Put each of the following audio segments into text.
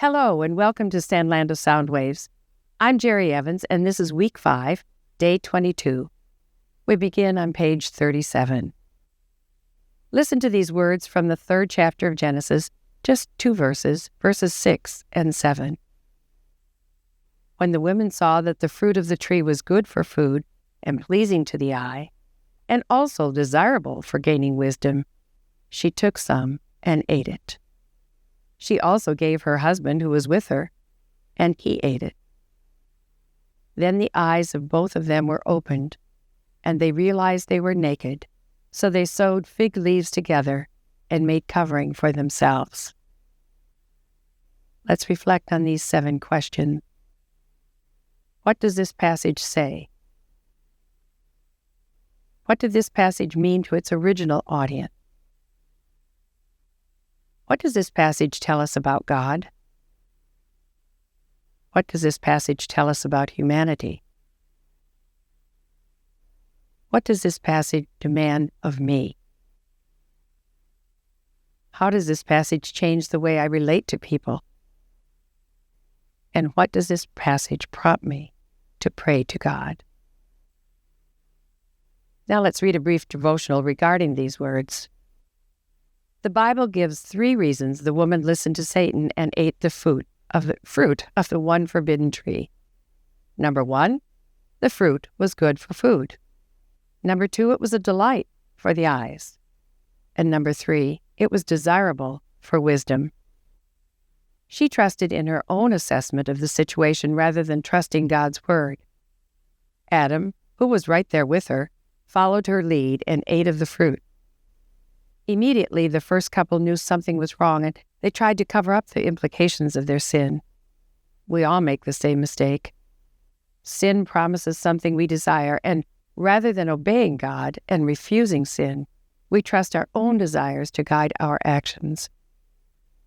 Hello, and welcome to Stanlando Soundwaves. I'm Jerry Evans, and this is Week 5, Day 22. We begin on page 37. Listen to these words from the 3rd chapter of Genesis, just 2 verses 6 and 7. When the women saw that the fruit of the tree was good for food and pleasing to the eye, and also desirable for gaining wisdom, she took some and ate it. She also gave her husband who was with her, and he ate it. Then the eyes of both of them were opened, and they realized they were naked. So they sewed fig leaves together and made covering for themselves. Let's reflect on these 7 questions. What does this passage say? What did this passage mean to its original audience? What does this passage tell us about God? What does this passage tell us about humanity? What does this passage demand of me? How does this passage change the way I relate to people? And what does this passage prompt me to pray to God? Now let's read a brief devotional regarding these words. The Bible gives 3 reasons the woman listened to Satan and ate the fruit of the one forbidden tree. Number 1, the fruit was good for food. Number 2, it was a delight for the eyes. And number 3, it was desirable for wisdom. She trusted in her own assessment of the situation rather than trusting God's word. Adam, who was right there with her, followed her lead and ate of the fruit. Immediately, the first couple knew something was wrong, and they tried to cover up the implications of their sin. We all make the same mistake. Sin promises something we desire, and rather than obeying God and refusing sin, we trust our own desires to guide our actions.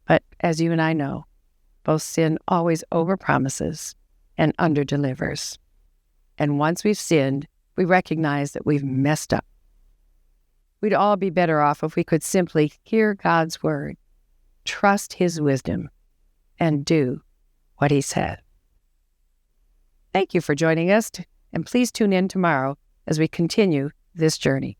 But as you and I know, both sin always overpromises and underdelivers. And once we've sinned, we recognize that we've messed up. We'd all be better off if we could simply hear God's word, trust His wisdom, and do what He said. Thank you for joining us, and please tune in tomorrow as we continue this journey.